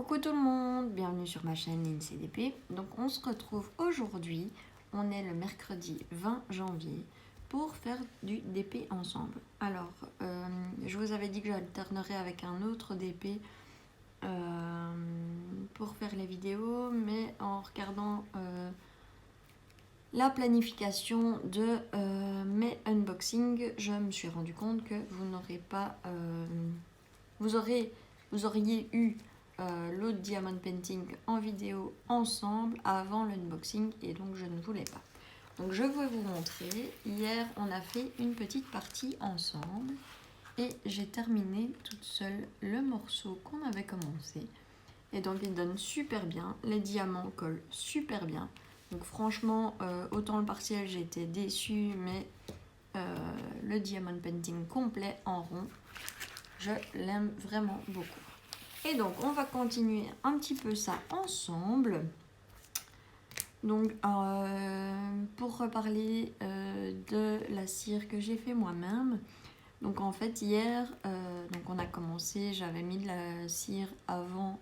Coucou tout le monde, bienvenue sur ma chaîne LinCDP. Donc on se retrouve aujourd'hui, on est le mercredi 20 janvier pour faire du DP ensemble. Alors je vous avais dit que j'alternerais avec un autre DP pour faire les vidéos, mais en regardant la planification de mes unboxings, je me suis rendu compte que vous n'aurez pas, vous auriez eu l'autre Diamond Painting en vidéo ensemble avant l'unboxing et donc je ne voulais pas. Donc je vais vous montrer. Hier on a fait une petite partie ensemble et j'ai terminé toute seule le morceau qu'on avait commencé. Et donc il donne super bien, les diamants collent super bien. Donc franchement, autant le partiel j'étais déçue, mais le Diamond Painting complet en rond, je l'aime vraiment beaucoup. Et donc on va continuer un petit peu ça ensemble. Donc pour reparler de la cire que j'ai fait moi-même. Donc en fait hier, donc on a commencé, j'avais mis de la cire avant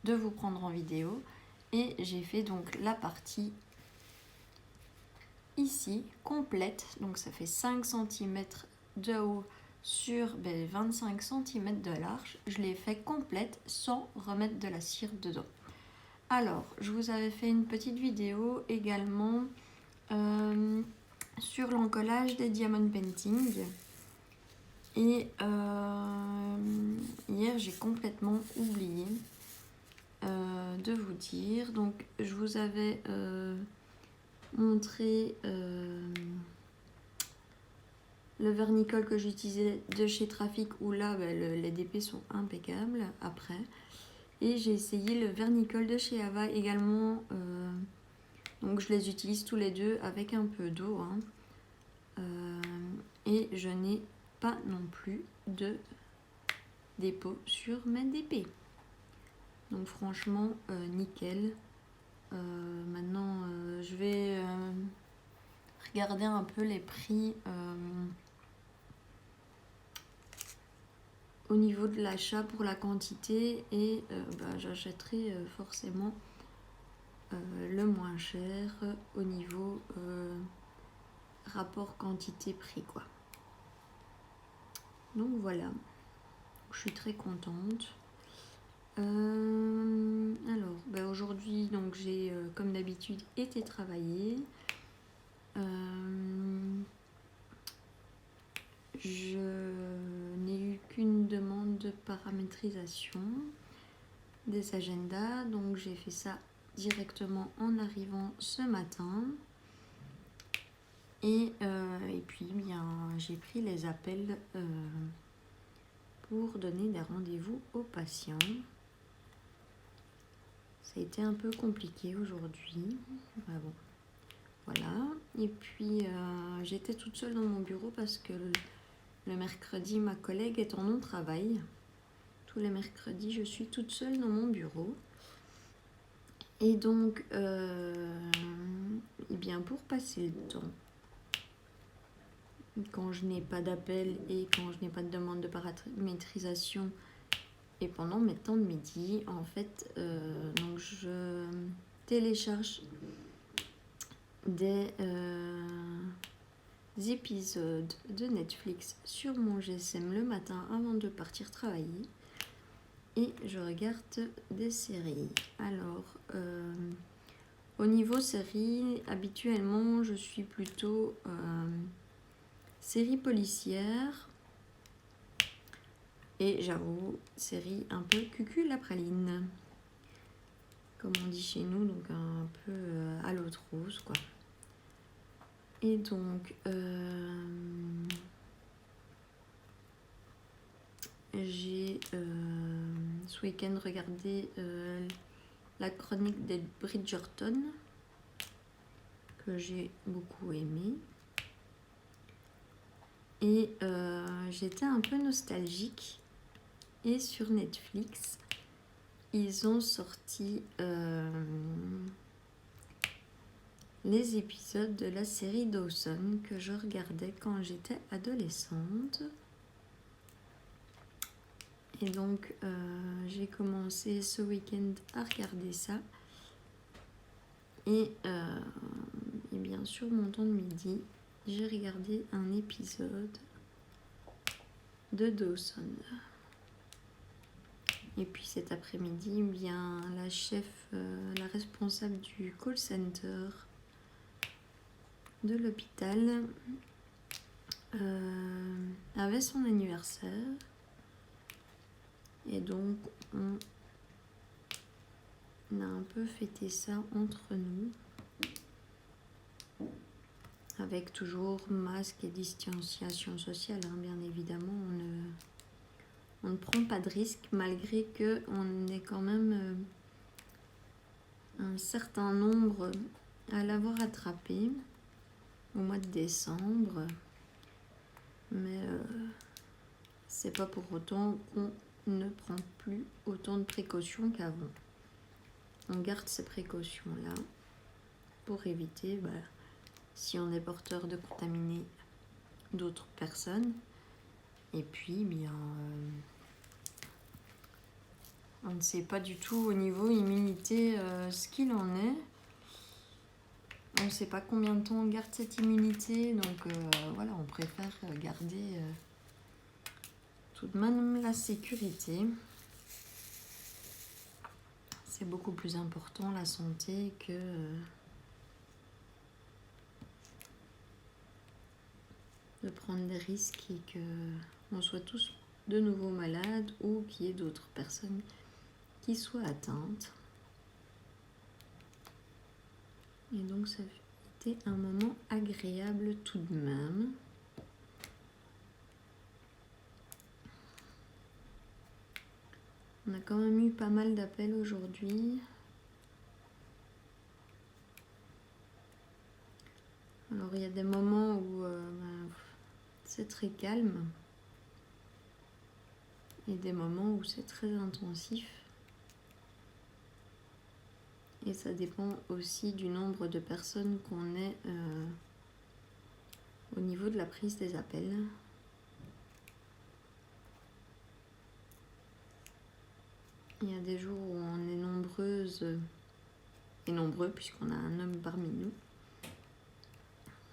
de vous prendre en vidéo. Et j'ai fait donc la partie ici complète. Donc ça fait 5 cm de haut sur 25 cm de large. Je l'ai fait complète sans remettre de la cire dedans. Alors, je vous avais fait une petite vidéo également sur l'encollage des Diamond Painting. Et hier, j'ai complètement oublié de vous dire. Donc, je vous avais montré le vernicole que j'utilisais de chez Trafic, où là, les DP sont impeccables après. Et j'ai essayé le vernicole de chez Ava également. Donc je les utilise tous les deux avec un peu d'eau. Et je n'ai pas non plus de dépôt sur mes DP. Donc franchement, nickel. Maintenant, je vais regarder un peu les prix au niveau de l'achat pour la quantité et j'achèterai forcément le moins cher au niveau rapport quantité-prix quoi. Donc voilà, je suis très contente. Alors aujourd'hui donc j'ai comme d'habitude été travailler. Je n'ai eu qu'une demande de paramétrisation des agendas, donc j'ai fait ça directement en arrivant ce matin. Et puis bien j'ai pris les appels pour donner des rendez-vous aux patients. Ça a été un peu compliqué aujourd'hui. Bon, voilà. Et puis j'étais toute seule dans mon bureau parce que le mercredi, ma collègue est en non-travail. Tous les mercredis, je suis toute seule dans mon bureau. Et donc, eh bien, pour passer le temps, quand je n'ai pas d'appel et quand je n'ai pas de demande de paramétrisation et pendant mes temps de midi, en fait, donc je télécharge des épisodes de Netflix sur mon GSM le matin avant de partir travailler et je regarde des séries. Alors au niveau série, habituellement je suis plutôt série policière et j'avoue série un peu cucul la praline comme on dit chez nous, donc un peu à l'eau de rose quoi. Et donc, j'ai ce week-end regardé la chronique des Bridgerton, que j'ai beaucoup aimé. Et j'étais un peu nostalgique. Et sur Netflix, ils ont sorti les épisodes de la série Dawson que je regardais quand j'étais adolescente. Et donc j'ai commencé ce week-end à regarder ça. Et bien sûr, mon temps de midi, j'ai regardé un épisode de Dawson. Et puis cet après-midi, bien la chef, la responsable du call center de l'hôpital avait son anniversaire. Et donc on a un peu fêté ça entre nous. Avec toujours masque et distanciation sociale, hein, bien évidemment. On ne prend pas de risque malgré qu'on ait quand même un certain nombre à l'avoir attrapé au mois de décembre. Mais c'est pas pour autant qu'on ne prend plus autant de précautions qu'avant. On garde ces précautions-là pour éviter, si on est porteur de contaminer d'autres personnes. Et puis, bien, on ne sait pas du tout au niveau immunité ce qu'il en est. On ne sait pas combien de temps on garde cette immunité. Donc voilà, on préfère garder tout de même la sécurité. C'est beaucoup plus important la santé que de prendre des risques et qu'on soit tous de nouveau malades ou qu'il y ait d'autres personnes qui soient atteintes. Et donc ça a été un moment agréable tout de même. On a quand même eu pas mal d'appels aujourd'hui. Alors il y a des moments où c'est très calme et des moments où c'est très intensif. Et ça dépend aussi du nombre de personnes qu'on est au niveau de la prise des appels. Il y a des jours où on est nombreuses et nombreux, puisqu'on a un homme parmi nous.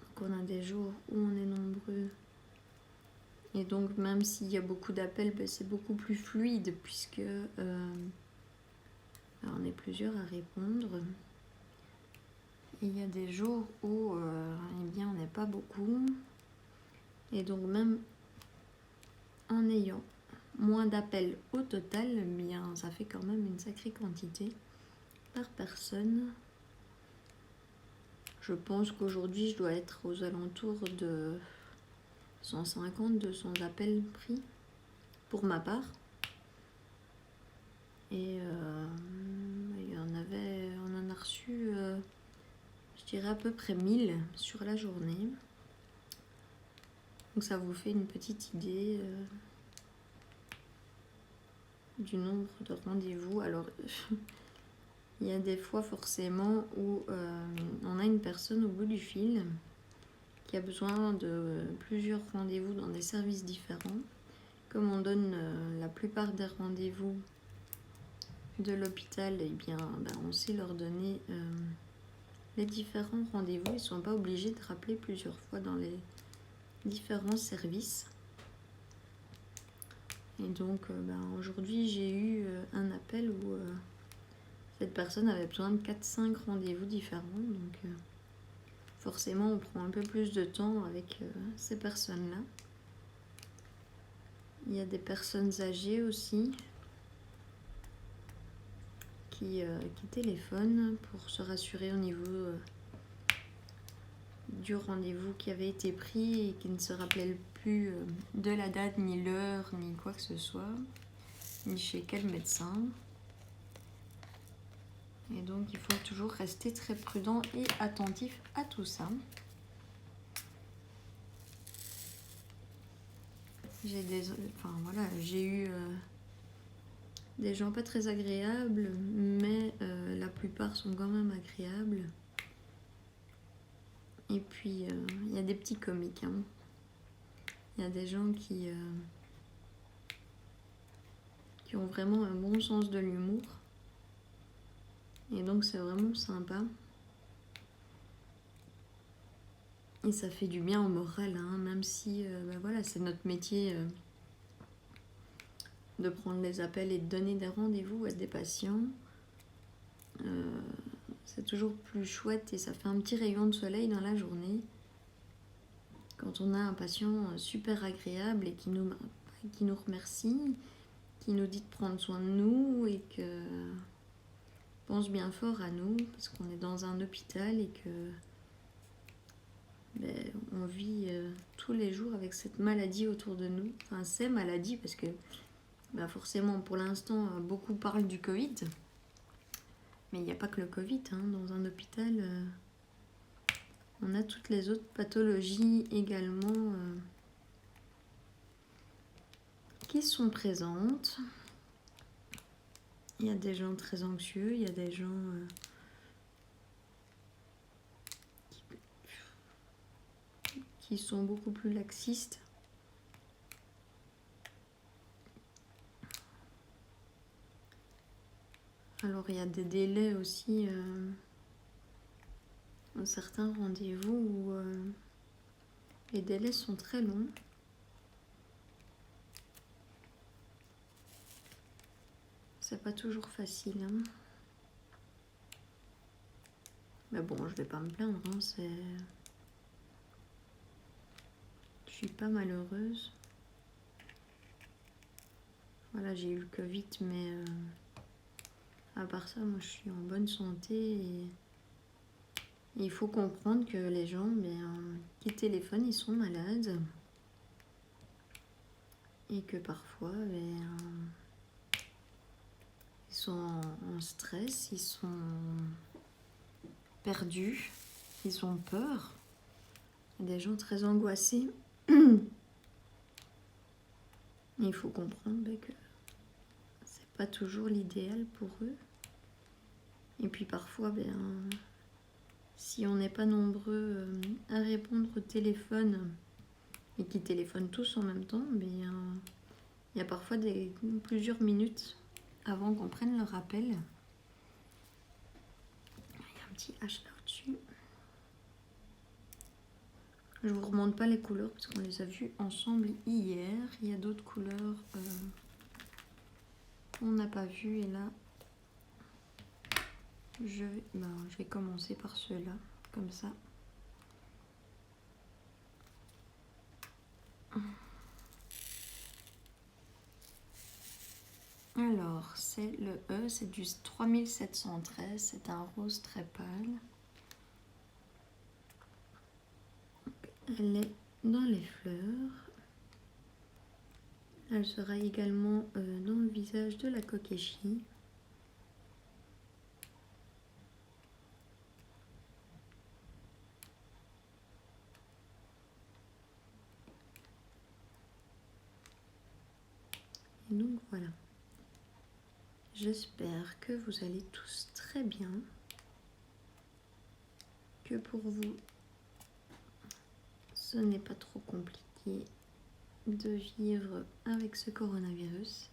Donc on a des jours où on est nombreux. Et donc même s'il y a beaucoup d'appels, c'est beaucoup plus fluide, puisque on est plusieurs à répondre. Et il y a des jours où on n'est pas beaucoup. Et donc même en ayant moins d'appels au total, ça fait quand même une sacrée quantité par personne. Je pense qu'aujourd'hui, je dois être aux alentours de 150-200 appels pris pour ma part. Et on en a reçu, je dirais à peu près 1000 sur la journée. Donc ça vous fait une petite idée du nombre de rendez-vous. Alors, il y a des fois forcément où on a une personne au bout du fil qui a besoin de plusieurs rendez-vous dans des services différents. Comme on donne la plupart des rendez-vous de l'hôpital, on sait leur donner les différents rendez-vous. Ils ne sont pas obligés de rappeler plusieurs fois dans les différents services. Et donc aujourd'hui j'ai eu un appel où cette personne avait besoin de 4-5 rendez-vous différents. Donc forcément on prend un peu plus de temps avec ces personnes-là. Il y a des personnes âgées aussi qui téléphonent pour se rassurer au niveau du rendez-vous qui avait été pris et qui ne se rappelait plus de la date, ni l'heure, ni quoi que ce soit, ni chez quel médecin. Et donc il faut toujours rester très prudent et attentif à tout ça. J'ai eu des gens pas très agréables, mais la plupart sont quand même agréables. Et puis il y a des petits comiques. Il y a des gens qui qui ont vraiment un bon sens de l'humour. Et donc c'est vraiment sympa. Et ça fait du bien au moral, hein, même si voilà, c'est notre métier de prendre les appels et de donner des rendez-vous à des patients. C'est toujours plus chouette et ça fait un petit rayon de soleil dans la journée. Quand on a un patient super agréable et qui nous remercie, qui nous dit de prendre soin de nous et que pense bien fort à nous parce qu'on est dans un hôpital et que on vit tous les jours avec cette maladie autour de nous. Enfin, ces maladies parce que forcément pour l'instant beaucoup parlent du Covid, mais il n'y a pas que le Covid, hein. Dans un hôpital on a toutes les autres pathologies également qui sont présentes. Il y a des gens très anxieux, il y a des gens qui sont beaucoup plus laxistes. Alors il y a des délais aussi, certains rendez-vous où les délais sont très longs. C'est pas toujours facile, hein. Mais bon, je vais pas me plaindre, hein, je suis pas malheureuse. Voilà, j'ai eu le Covid, mais à part ça, moi je suis en bonne santé et il faut comprendre que les gens qui téléphonent, ils sont malades et que parfois ils sont en stress, ils sont perdus, ils ont peur. Il y a des gens très angoissés. Il faut comprendre que c'est pas toujours l'idéal pour eux. Et puis parfois, si on n'est pas nombreux à répondre au téléphone et qui téléphonent tous en même temps, il y a parfois plusieurs minutes avant qu'on prenne leur appel. Il y a un petit H là au-dessus. Je vous remonte pas les couleurs parce qu'on les a vues ensemble hier. Il y a d'autres couleurs qu'on n'a pas vues et là je vais commencer par ceux-là, comme ça. Alors, c'est le E, c'est du 3713, c'est un rose très pâle. Elle est dans les fleurs. Elle sera également dans le visage de la Kokeshi. Et donc voilà. J'espère que vous allez tous très bien. Que pour vous, ce n'est pas trop compliqué de vivre avec ce coronavirus.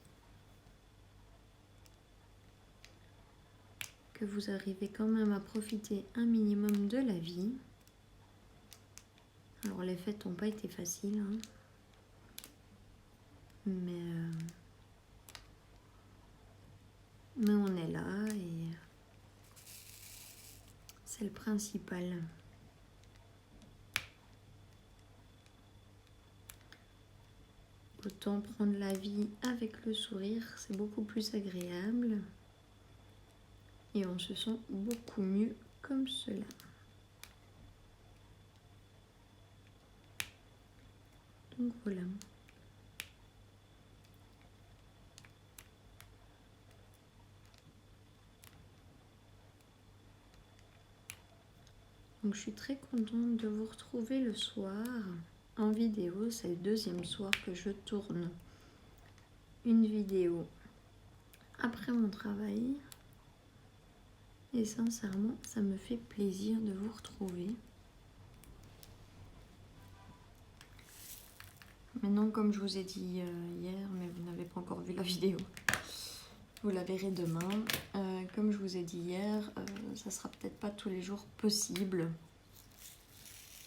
Que vous arrivez quand même à profiter un minimum de la vie. Alors les fêtes n'ont pas été faciles, hein. Mais on est là et c'est le principal. Autant prendre la vie avec le sourire, c'est beaucoup plus agréable. Et on se sent beaucoup mieux comme cela. Donc voilà. Donc je suis très contente de vous retrouver le soir en vidéo. C'est le deuxième soir que je tourne une vidéo après mon travail. Et sincèrement, ça me fait plaisir de vous retrouver. Maintenant, comme je vous ai dit hier, mais vous n'avez pas encore vu la vidéo, Vous la verrez demain. Comme je vous ai dit hier, ça sera peut-être pas tous les jours possible.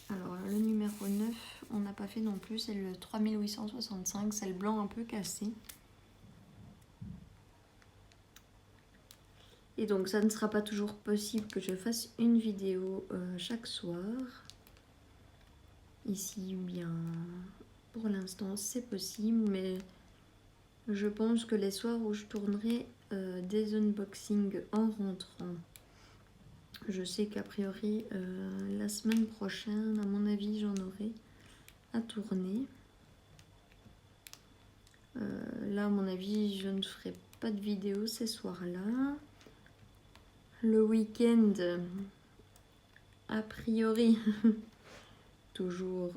Alors le numéro 9, on n'a pas fait non plus, c'est le 3865, c'est le blanc un peu cassé. Et donc ça ne sera pas toujours possible que je fasse une vidéo chaque soir. Ici, bien, pour l'instant c'est possible, mais je pense que les soirs où je tournerai des unboxings en rentrant, je sais qu'a priori la semaine prochaine, à mon avis, j'en aurai à tourner. Là, à mon avis, je ne ferai pas de vidéo ces soirs-là. Le week-end, a priori, toujours,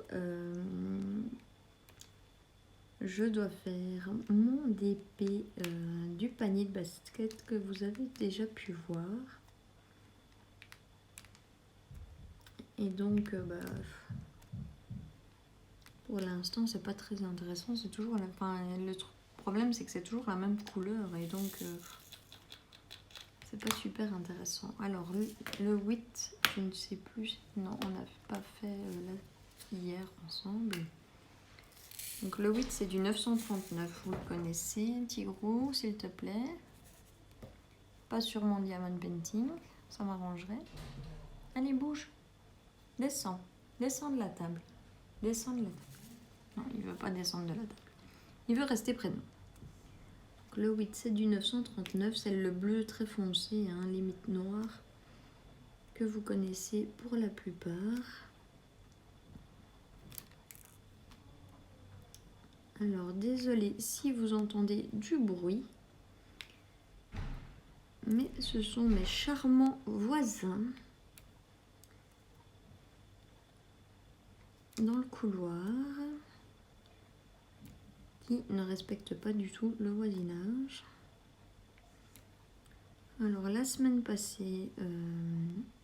je dois faire mon DP du panier de basket que vous avez déjà pu voir. Et donc, pour l'instant, c'est pas très intéressant. C'est toujours la... enfin, le problème, c'est que c'est toujours la même couleur. Et donc, c'est pas super intéressant. Alors, le 8, je ne sais plus. Non, on n'a pas fait hier ensemble. Donc, le 8, c'est du 939. Vous le connaissez. Tigrou, s'il te plaît. Pas sur mon diamond painting. Ça m'arrangerait. Allez, bouge. Descends. Descends de la table. Descends de la table. Non, il veut pas descendre de la table. Il veut rester près de nous. Donc, le 8, c'est du 939. C'est le bleu très foncé, hein, limite noir, que vous connaissez pour la plupart. Alors, désolé si vous entendez du bruit, mais ce sont mes charmants voisins dans le couloir qui ne respectent pas du tout le voisinage. Alors, la semaine passée,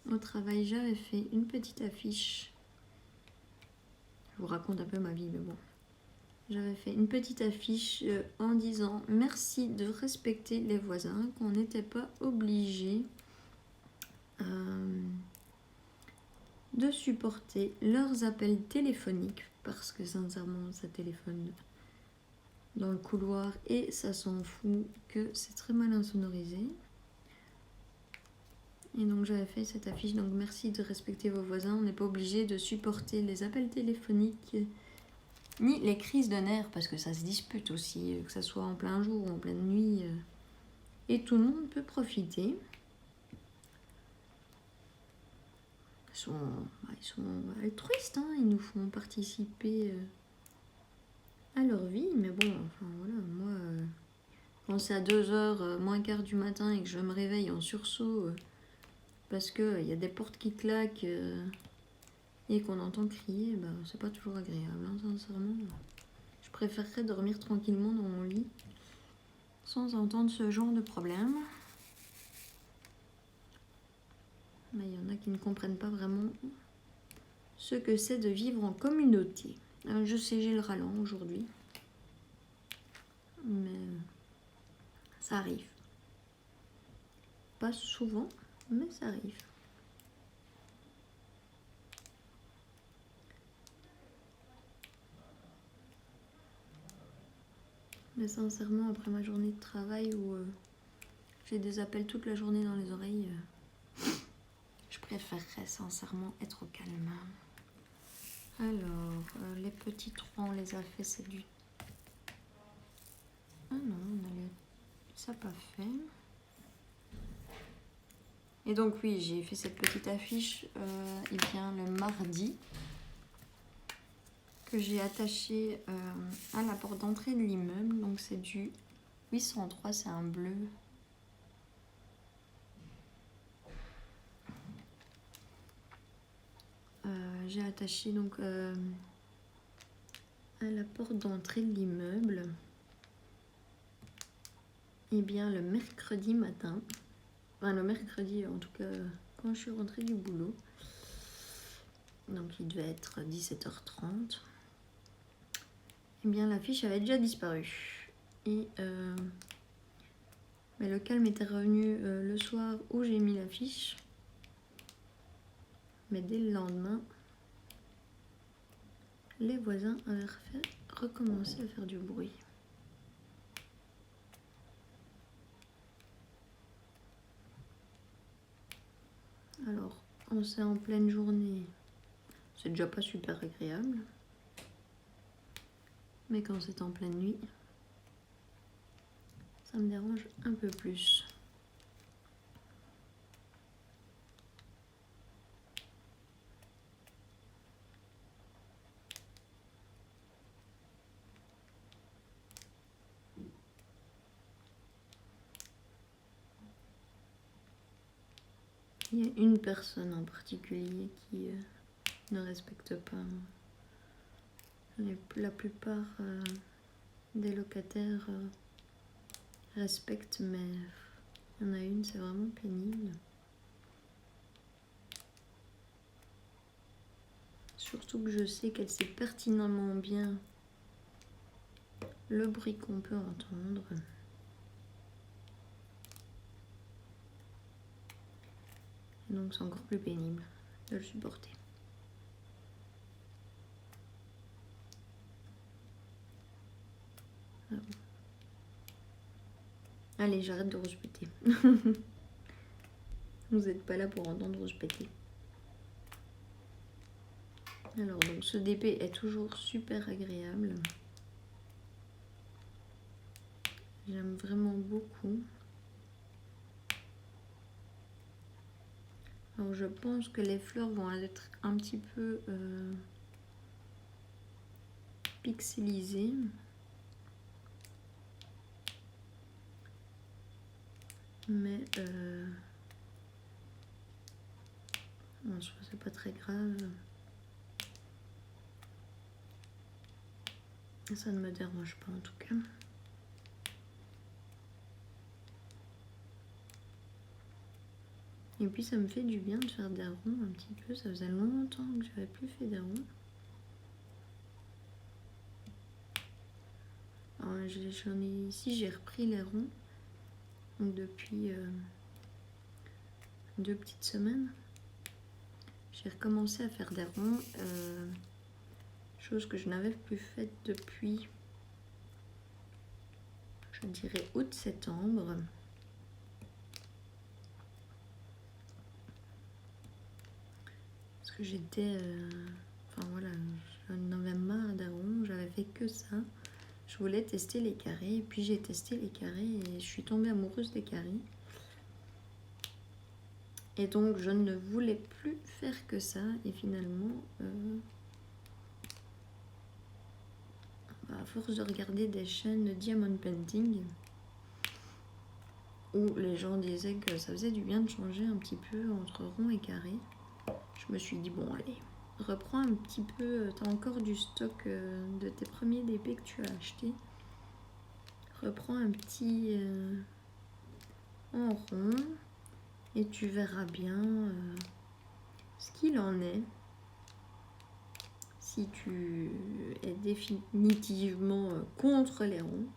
au travail, j'avais fait une petite affiche. Je vous raconte un peu ma vie, mais bon. J'avais fait une petite affiche en disant merci de respecter les voisins, qu'on n'était pas obligé de supporter leurs appels téléphoniques, parce que sincèrement, ça téléphone dans le couloir et ça s'en fout, que c'est très mal insonorisé. Et donc j'avais fait cette affiche, donc merci de respecter vos voisins, on n'est pas obligé de supporter les appels téléphoniques ni les crises de nerfs, parce que ça se dispute aussi, que ça soit en plein jour ou en pleine nuit, et tout le monde peut profiter. Ils sont altruistes, hein, ils nous font participer à leur vie, mais bon, enfin voilà, moi, quand c'est à 2h moins quart du matin et que je me réveille en sursaut parce qu'il y a des portes qui claquent et qu'on entend crier, c'est pas toujours agréable, hein, sincèrement. Je préférerais dormir tranquillement dans mon lit sans entendre ce genre de problème. Mais il y en a qui ne comprennent pas vraiment ce que c'est de vivre en communauté. Je sais, j'ai le ralent aujourd'hui, mais ça arrive. Pas souvent, mais ça arrive. Mais sincèrement, après ma journée de travail où j'ai des appels toute la journée dans les oreilles, je préférerais sincèrement être au calme. Alors, les petits 3, on les a fait, c'est du... Ah non, on a ça pas fait. Et donc oui, j'ai fait cette petite affiche le mardi, que j'ai attaché à la porte d'entrée de l'immeuble. Donc c'est du 803, c'est un bleu. J'ai attaché donc à la porte d'entrée de l'immeuble, et bien le mercredi matin, enfin le mercredi en tout cas quand je suis rentrée du boulot, donc il devait être 17h30, et bien l'affiche avait déjà disparu. Et Mais le calme était revenu le soir où j'ai mis l'affiche. Mais dès le lendemain, les voisins avaient recommencé à faire du bruit. Alors, on sait en pleine journée, c'est déjà pas super agréable. Mais quand c'est en pleine nuit, ça me dérange un peu plus. Il y a une personne en particulier qui ne respecte pas. La plupart des locataires respectent, mais il y en a une, c'est vraiment pénible. Surtout que je sais qu'elle sait pertinemment bien le bruit qu'on peut entendre. Et donc c'est encore plus pénible de le supporter. Ah bon. Allez, j'arrête de rouspéter. Vous n'êtes pas là pour entendre rouspéter. Alors, donc ce DP est toujours super agréable. J'aime vraiment beaucoup. Alors, je pense que les fleurs vont être un petit peu pixelisées. Mais en soi, c'est pas très grave. Ça ne me dérange pas en tout cas. Et puis ça me fait du bien de faire des ronds un petit peu. Ça faisait longtemps que j'avais plus fait des ronds. Alors j'en ai ici, j'ai repris les ronds. Donc depuis 2 petites semaines. J'ai recommencé à faire des ronds. Chose que je n'avais plus faite depuis, je dirais, août-septembre. Parce que j'étais... enfin voilà, j'en avais marre des ronds, j'avais fait que ça. Je voulais tester les carrés, et puis j'ai testé les carrés et je suis tombée amoureuse des carrés. Et donc je ne voulais plus faire que ça, et finalement... à force de regarder des chaînes de diamond painting où les gens disaient que ça faisait du bien de changer un petit peu entre rond et carré, je me suis dit bon allez, reprends un petit peu, tu as encore du stock de tes premiers DP que tu as acheté, reprends un petit en rond et tu verras bien ce qu'il en est. Si tu es définitivement contre les ronds,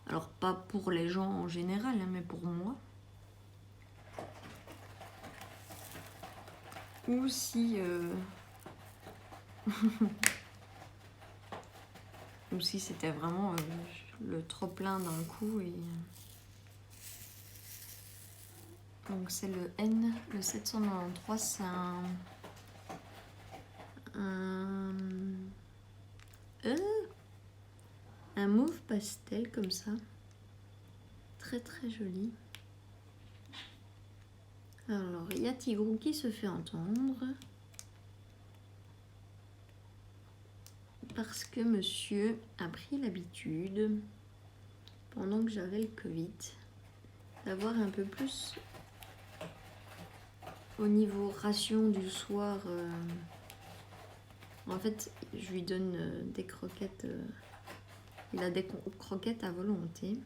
alors pas pour les gens en général, hein, mais pour moi, ou si ou si c'était vraiment le trop plein d'un coup. Et donc c'est le N, le 793, c'est un mauve pastel comme ça, très très joli. Alors il y a Tigrou qui se fait entendre parce que monsieur a pris l'habitude, pendant que j'avais le Covid, d'avoir un peu plus au niveau ration du soir. En fait, je lui donne des croquettes. Il a des croquettes à volonté.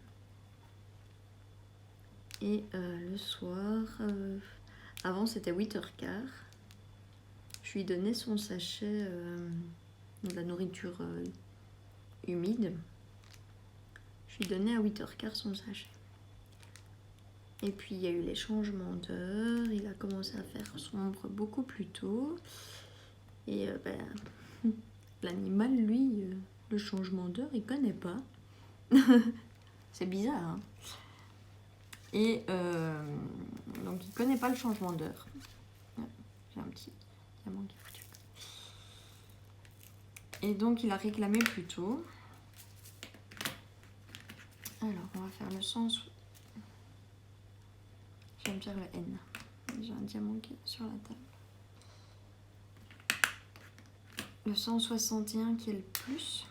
Et le soir, avant c'était 8h15, je lui donnais son sachet de la nourriture humide. Je lui donnais à 8h15 son sachet. Et puis il y a eu les changements d'heure, il a commencé à faire sombre beaucoup plus tôt. Et l'animal, lui, le changement d'heure, il connaît pas. C'est bizarre, hein. Et donc il connaît pas le changement d'heure. J'ai un petit diamant qui est foutu. Et donc il a réclamé plus tôt. Alors on va faire le sens. J'aime bien le N. J'ai un diamant qui est sur la table. Le 161 qui est le plus.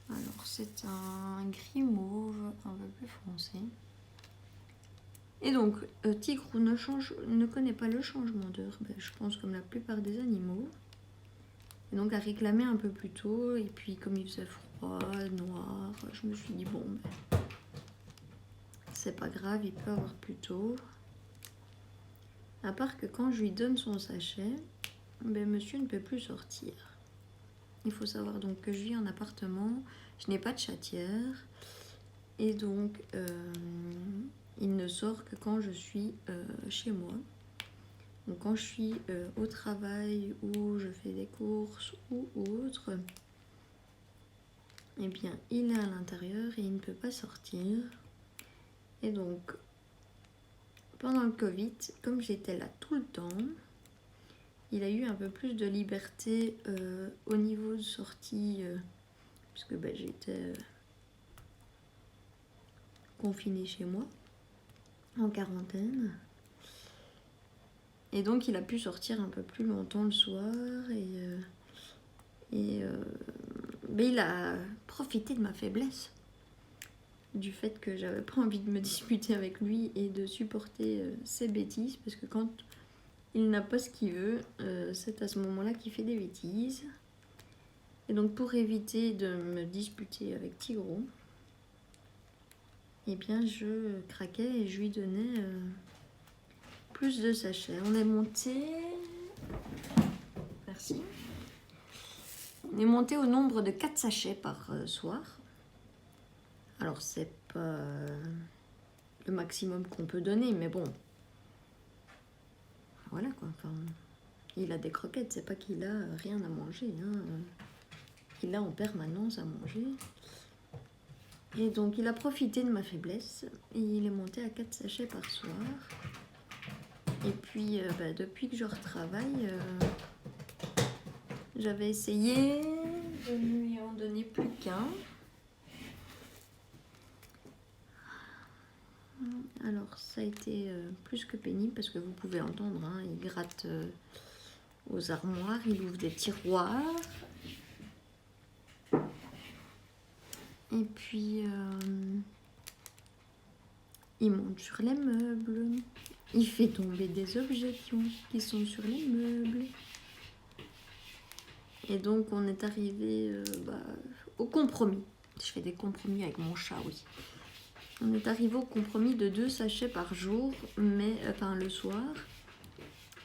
Alors c'est un gris mauve un peu plus foncé. Et donc Tigrou ne connaît pas le changement d'heure, je pense comme la plupart des animaux. Et donc a réclamé un peu plus tôt, et puis comme il faisait froid, noir, je me suis dit bon, c'est pas grave, il peut avoir plus tôt. À part que quand je lui donne son sachet, monsieur ne peut plus sortir. Il faut savoir donc que je vis en appartement, je n'ai pas de chatière, et donc il ne sort que quand je suis chez moi. Donc quand je suis au travail ou je fais des courses ou autre, eh bien il est à l'intérieur et il ne peut pas sortir. Et donc pendant le Covid, comme j'étais là tout le temps, il a eu un peu plus de liberté au niveau de sortie, puisque j'étais confinée chez moi, en quarantaine. Et donc il a pu sortir un peu plus longtemps le soir mais il a profité de ma faiblesse, du fait que j'avais pas envie de me disputer avec lui et de supporter ses bêtises, parce que quand il n'a pas ce qu'il veut, c'est à ce moment-là qu'il fait des bêtises. Et donc pour éviter de me disputer avec Tigrou, eh bien je craquais et je lui donnais plus de sachets. On est monté... Merci. On est monté au nombre de 4 sachets par soir. Alors c'est pas le maximum qu'on peut donner, mais bon. Voilà quoi. Enfin, il a des croquettes, c'est pas qu'il a rien à manger. Hein. Il a en permanence à manger. Et donc il a profité de ma faiblesse et il est monté à 4 sachets par soir. Et puis depuis que je retravaille, j'avais essayé de lui en donner plus qu'un. Alors ça a été plus que pénible parce que vous pouvez entendre, hein, il gratte aux armoires, il ouvre des tiroirs. Et puis il monte sur les meubles, il fait tomber des objets qui sont sur les meubles. Et donc on est arrivé au compromis. Je fais des compromis avec mon chat aussi. On est arrivé au compromis de 2 sachets par jour, le soir.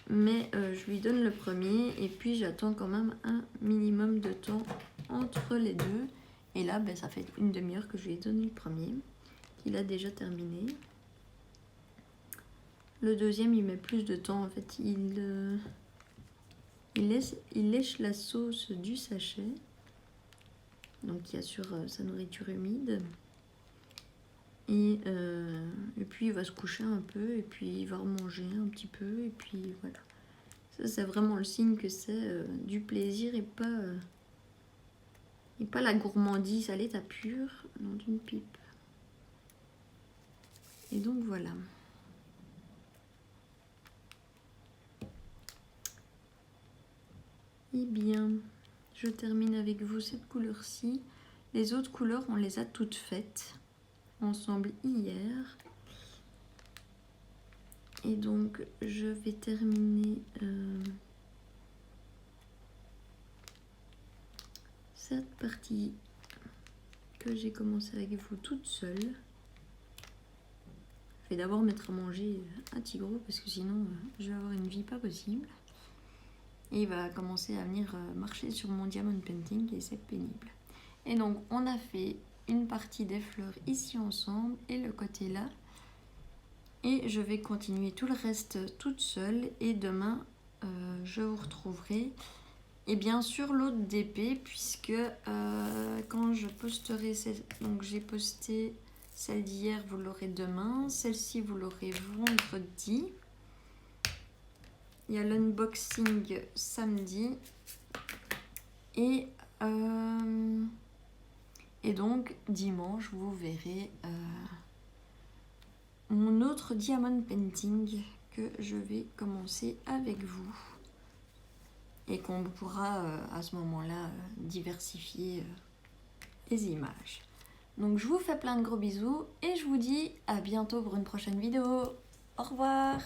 Mais je lui donne le premier et puis j'attends quand même un minimum de temps entre les deux. Et là, ça fait une demi-heure que je lui ai donné le premier, qu'il a déjà terminé. Le deuxième, il met plus de temps. En fait, il lèche la sauce du sachet, donc il y a sur sa nourriture humide. Et puis il va se coucher un peu, et puis il va remanger un petit peu, et puis voilà. Ça, c'est vraiment le signe que c'est du plaisir et pas la gourmandise à l'état pur, non, d'une pipe. Et donc voilà. Eh bien, je termine avec vous cette couleur-ci. Les autres couleurs, on les a toutes faites ensemble hier. Et donc, je vais terminer cette partie que j'ai commencé avec vous toute seule. Je vais d'abord mettre à manger à Tigrou parce que sinon, je vais avoir une vie pas possible. Et il va commencer à venir marcher sur mon diamond painting et c'est pénible. Et donc, on a fait une partie des fleurs ici ensemble et le côté là. Et je vais continuer tout le reste toute seule et demain je vous retrouverai. Et bien sûr l'autre DP puisque quand je posterai, donc j'ai posté celle d'hier, vous l'aurez demain, celle-ci vous l'aurez vendredi. Il y a l'unboxing samedi et donc dimanche vous verrez mon autre diamond painting que je vais commencer avec vous et qu'on pourra à ce moment-là diversifier les images. Donc je vous fais plein de gros bisous et je vous dis à bientôt pour une prochaine vidéo. Au revoir.